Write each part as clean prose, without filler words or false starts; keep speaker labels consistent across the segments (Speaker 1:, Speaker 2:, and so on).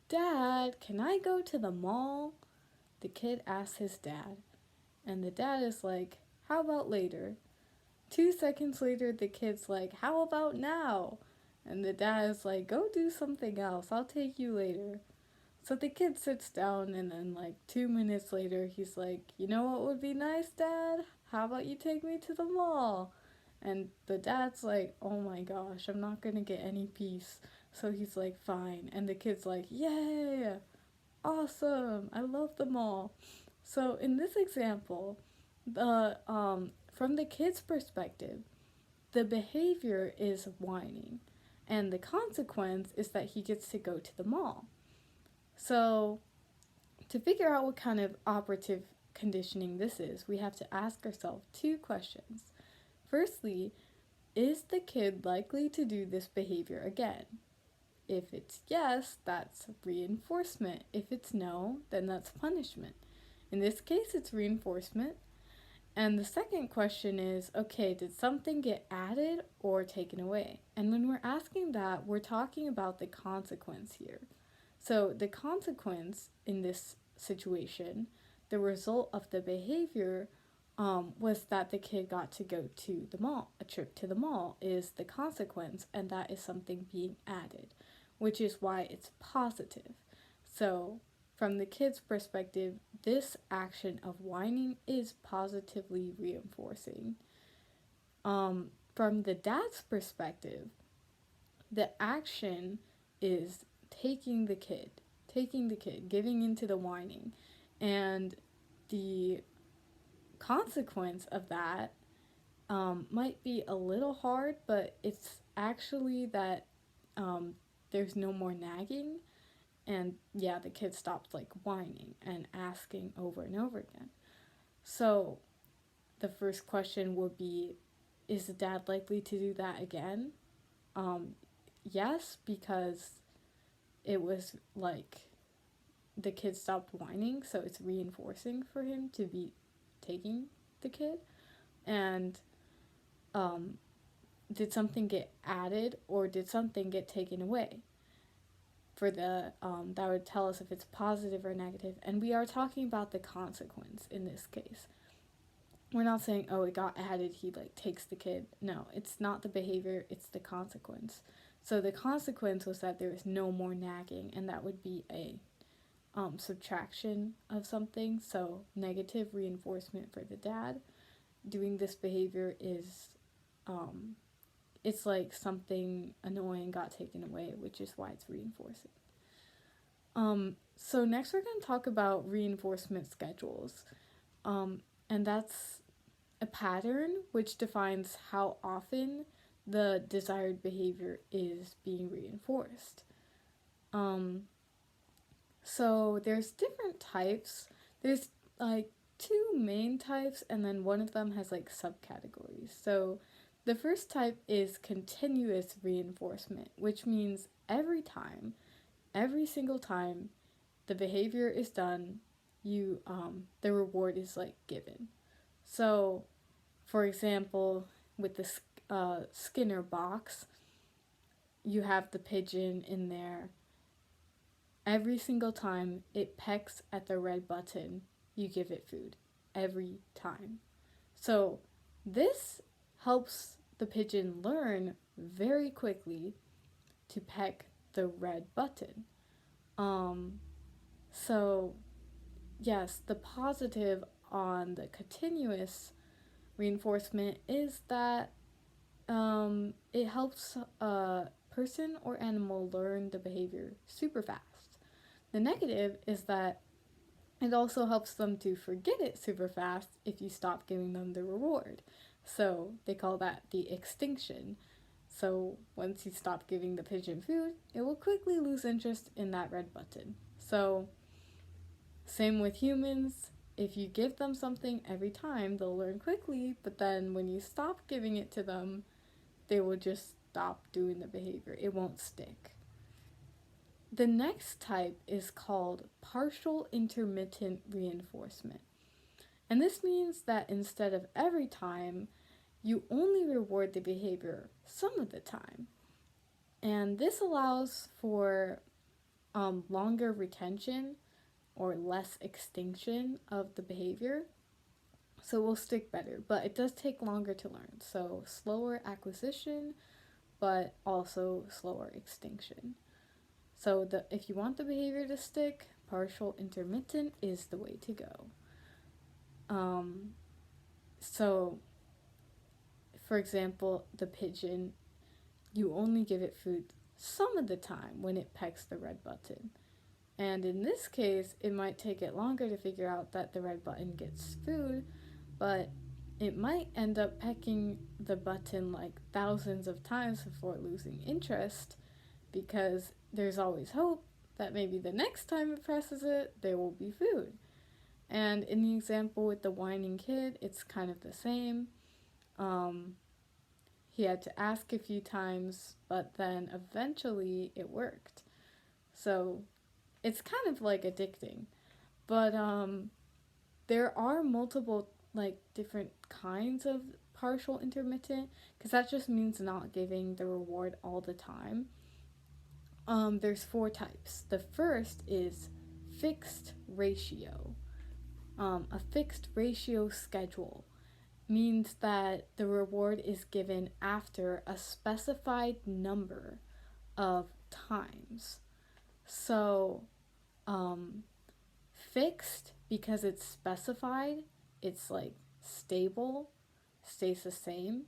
Speaker 1: "Dad, can I go to the mall?" The kid asks his dad, and the dad is like, "How about later?" 2 seconds later, the kid's like, "How about now?" And the dad is like, "Go do something else. I'll take you later." So the kid sits down, and then, like, 2 minutes later, he's like, "You know what would be nice, Dad? How about you take me to the mall?" And the dad's like, "Oh my gosh, I'm not gonna get any peace." So he's like, "Fine." And the kid's like, "Yay! Awesome! I love the mall." So in this example, the from the kid's perspective, the behavior is whining, and the consequence is that he gets to go to the mall. So to figure out what kind of operative conditioning this is, we have to ask ourselves two questions. Firstly, is the kid likely to do this behavior again? If it's yes, that's reinforcement. If it's no, then that's punishment. In this case, it's reinforcement. And the second question is, okay, did something get added or taken away? And when we're asking that, we're talking about the consequence here. So the consequence in this situation, the result of the behavior, was that the kid got to go to the mall. A trip to the mall is the consequence, and that is something being added, which is why it's positive. So, from the kid's perspective, this action of whining is positively reinforcing. From the dad's perspective, the action is taking the kid, giving into the whining, and the consequence of that might be a little hard, but it's actually that um, there's no more nagging, and yeah, the kid stops like whining and asking over and over again. So the first question would be, is the dad likely to do that again? Um, yes, because it was like the kid stopped whining, so it's reinforcing for him to be taking the kid. And um, did something get added or did something get taken away? For the that would tell us if it's positive or negative. And we are talking about the consequence in this case. We're not saying, oh, it got added, he like takes the kid. No, it's not the behavior, it's the consequence. So the consequence was that there is no more nagging, and that would be a subtraction of something. So negative reinforcement for the dad. Doing this behavior is, it's like something annoying got taken away, which is why it's reinforcing. So next we're going to talk about reinforcement schedules. And that's a pattern which defines how often the desired behavior is being reinforced. Um, so there's different types. There's like two main types, and then one of them has like subcategories. So the first type is continuous reinforcement, which means every single time the behavior is done, the reward is like given. So, for example, with the Skinner box, you have the pigeon in there. Every single time it pecks at the red button, you give it food. Every time. So, this helps the pigeon learn very quickly to peck the red button. Um, so, yes, the positive on the continuous reinforcement is that it helps a person or animal learn the behavior super fast. The negative is that it also helps them to forget it super fast if you stop giving them the reward. So they call that the extinction. So once you stop giving the pigeon food, it will quickly lose interest in that red button. So same with humans. If you give them something every time, they'll learn quickly, but then when you stop giving it to them, they will just stop doing the behavior. It won't stick. The next type is called partial intermittent reinforcement. And this means that instead of every time, you only reward the behavior some of the time. And this allows for longer retention or less extinction of the behavior. So it will stick better, but it does take longer to learn. So slower acquisition, but also slower extinction. So if you want the behavior to stick, partial intermittent is the way to go. So for example, the pigeon, you only give it food some of the time when it pecks the red button. And in this case, it might take it longer to figure out that the red button gets food, but it might end up pecking the button like thousands of times before losing interest, because there's always hope that maybe the next time it presses it, there will be food. And in the example with the whining kid, it's kind of the same. He had to ask a few times, but then eventually it worked. So it's kind of like addicting. But there are multiple like different kinds of partial intermittent, because that just means not giving the reward all the time. There's 4 types. The first is fixed ratio. A fixed ratio schedule means that the reward is given after a specified number of times. So, fixed because it's specified, it's like stable, stays the same,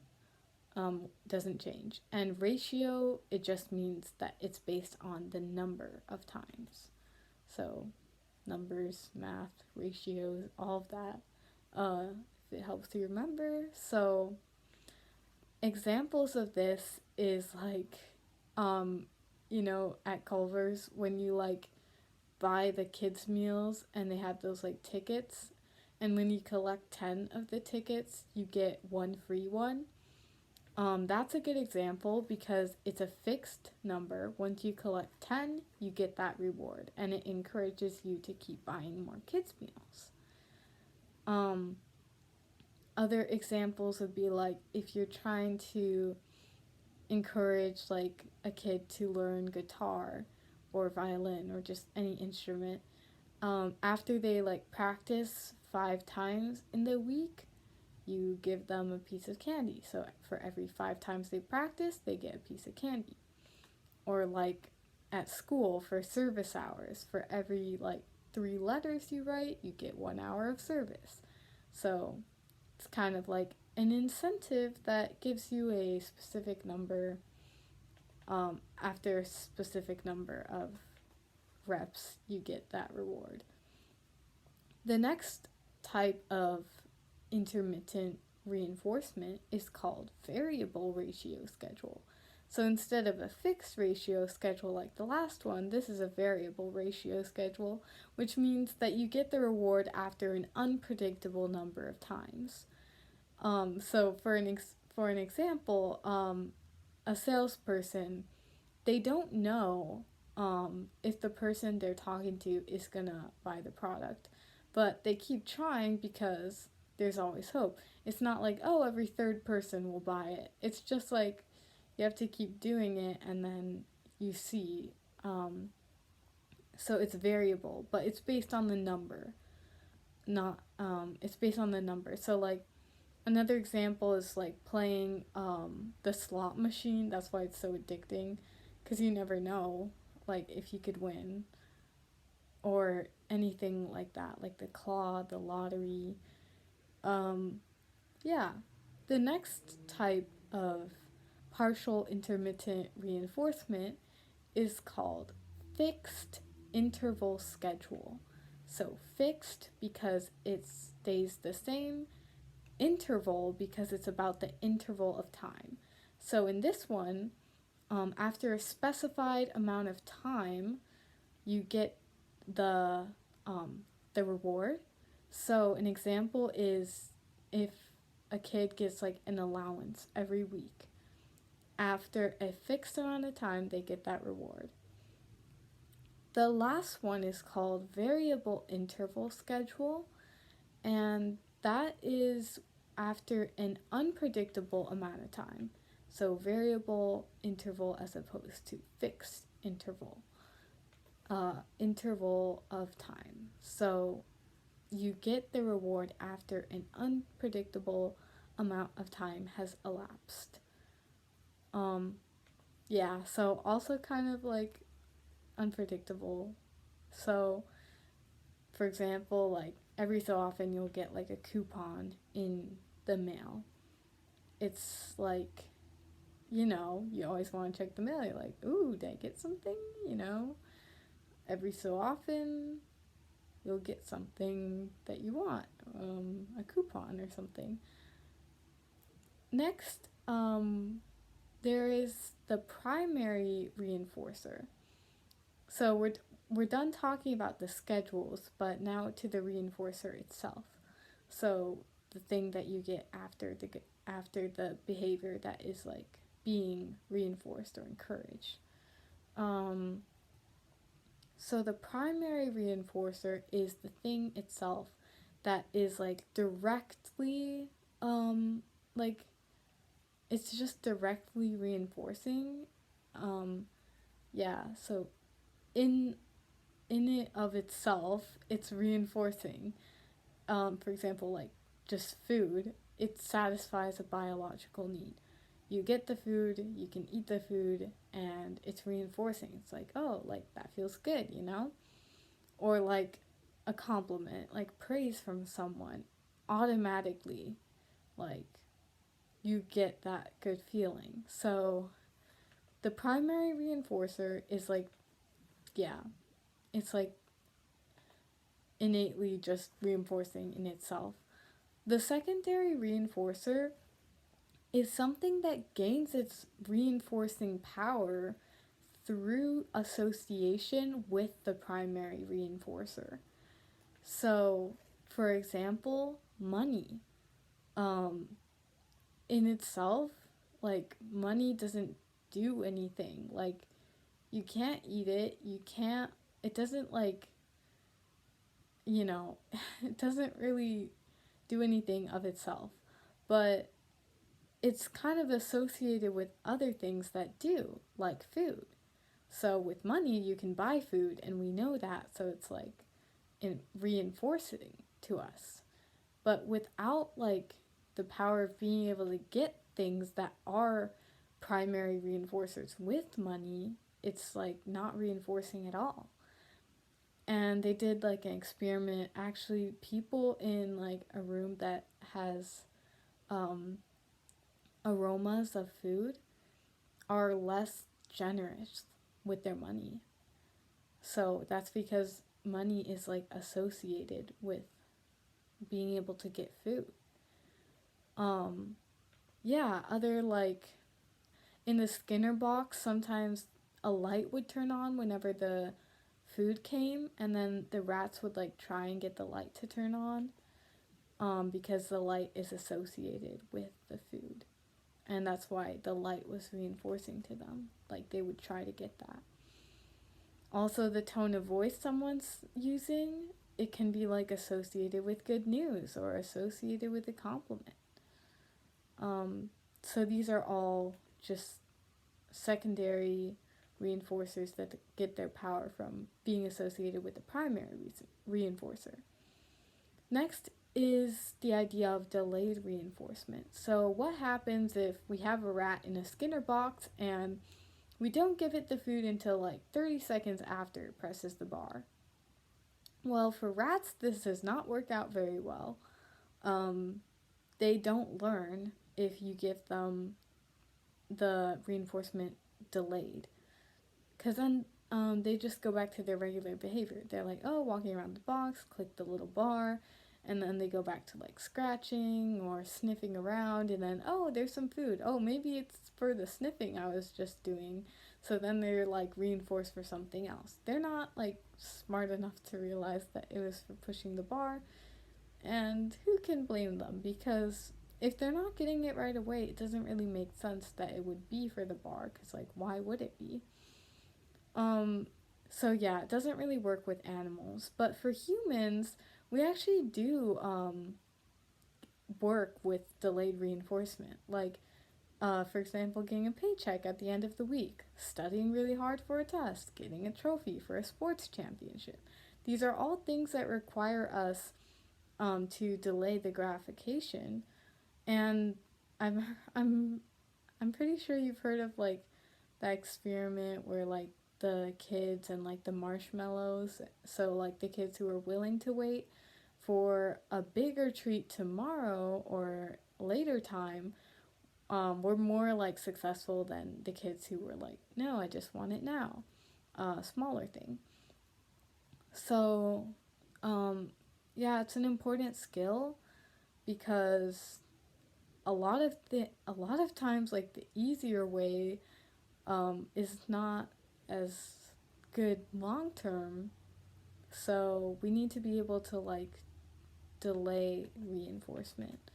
Speaker 1: doesn't change. And ratio, it just means that it's based on the number of times. So, numbers, math, ratios, all of that. If it helps you remember. So, examples of this is like, at Culver's when you like buy the kids' meals and they have those like tickets, and when you collect 10 of the tickets, you get one free one. That's a good example because it's a fixed number. Once you collect 10, you get that reward, and it encourages you to keep buying more kids' meals. Other examples would be like if you're trying to encourage like a kid to learn guitar or violin or just any instrument, after they like practice 5 times in the week, you give them a piece of candy. So for every 5 times they practice, they get a piece of candy. Or like at school for service hours, for every like 3 letters you write, you get 1 hour of service. So it's kind of like an incentive that gives you a specific number, after a specific number of reps, you get that reward. The next type of intermittent reinforcement is called variable ratio schedule. So instead of a fixed ratio schedule like the last one, this is a variable ratio schedule, which means that you get the reward after an unpredictable number of times. So for an example, a salesperson, they don't know if the person they're talking to is gonna buy the product, but they keep trying because there's always hope. It's not like, oh, every 3rd person will buy it. It's just like you have to keep doing it and then you see. So it's variable, but it's based on the number. It's based on the number. So like another example is like playing the slot machine. That's why it's so addicting, because you never know like if you could win, or anything like that, like the claw, the lottery. Yeah. The next type of partial intermittent reinforcement is called fixed interval schedule. So fixed because it stays the same, interval because it's about the interval of time. So in this one, after a specified amount of time, you get the reward. So an example is if a kid gets like an allowance every week, after a fixed amount of time, they get that reward. The last one is called variable interval schedule, and that is after an unpredictable amount of time. So variable interval as opposed to fixed interval. interval of time. So you get the reward after an unpredictable amount of time has elapsed. Um, yeah, so also kind of like unpredictable. So, for example, like every so often you'll get like a coupon in the mail. It's like, you always want to check the mail. You're like, ooh, did I get something? You know, every so often you'll get something that you want, a coupon or something. Next, there is the primary reinforcer. So we're done talking about the schedules, but now to the reinforcer itself. So the thing that you get after the behavior that is like being reinforced or encouraged. Um, so the primary reinforcer is the thing itself that is like directly like it's just directly reinforcing. Um, yeah, so in in it of itself, it's reinforcing. For example, like just food, it satisfies a biological need. You get the food, you can eat the food, and it's reinforcing. It's like, oh, like that feels good, you know? Or like a compliment, like praise from someone, automatically, like you get that good feeling. So the primary reinforcer is like, yeah, it's like innately just reinforcing in itself. The secondary reinforcer is something that gains its reinforcing power through association with the primary reinforcer. So, for example, money. Um, in itself, like, money doesn't do anything. Like, you can't eat it, it doesn't, like, it doesn't really do anything of itself. But it's kind of associated with other things that do, like food. So with money, you can buy food, and we know that, so it's like reinforcing to us. But without like the power of being able to get things that are primary reinforcers with money, it's like not reinforcing at all. And they did like an experiment. Actually, people in like a room that has um, aromas of food are less generous with their money. So that's because money is like associated with being able to get food. Um, yeah, other like in the Skinner box, sometimes a light would turn on whenever the food came, and then the rats would like try and get the light to turn on, because the light is associated with the food. And that's why the light was reinforcing to them. Like they would try to get that. Also, the tone of voice someone's using, it can be like associated with good news or associated with a compliment. So these are all just secondary reinforcers that get their power from being associated with the primary reinforcer. Next is the idea of delayed reinforcement. So what happens if we have a rat in a Skinner box and we don't give it the food until like 30 seconds after it presses the bar? Well, for rats, this does not work out very well. They don't learn if you give them the reinforcement delayed. Because then they just go back to their regular behavior. They're like, oh, walking around the box, click the little bar, and then they go back to like scratching or sniffing around, and then, oh, there's some food. Oh, maybe it's for the sniffing I was just doing. So then they're like reinforced for something else. They're not like smart enough to realize that it was for pushing the bar, and who can blame them? Because if they're not getting it right away, it doesn't really make sense that it would be for the bar, because like why would it be? Um, so yeah, it doesn't really work with animals, but for humans, we actually do work with delayed reinforcement. Like For example, getting a paycheck at the end of the week, studying really hard for a test, getting a trophy for a sports championship. These are all things that require us to delay the gratification. And I'm I'm pretty sure you've heard of like that experiment where like the kids and like the marshmallows, so like the kids who are willing to wait for a bigger treat tomorrow or later time, were more like successful than the kids who were like, no, I just want it now, smaller thing. So um, yeah, it's an important skill because a lot of times like the easier way is not as good long term. So we need to be able to like delay reinforcement.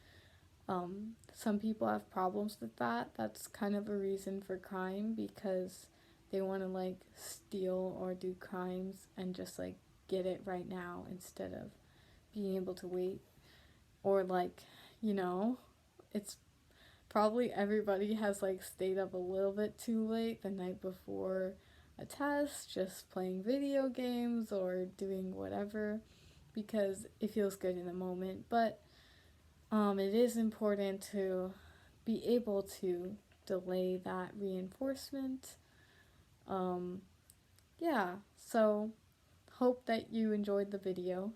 Speaker 1: Some people have problems with that. That's kind of a reason for crime because they want to like steal or do crimes and just like get it right now instead of being able to wait. Or like, you know, it's probably everybody has like stayed up a little bit too late the night before a test, just playing video games or doing whatever because it feels good in the moment. But it is important to be able to delay that reinforcement. Um, yeah, so hope that you enjoyed the video.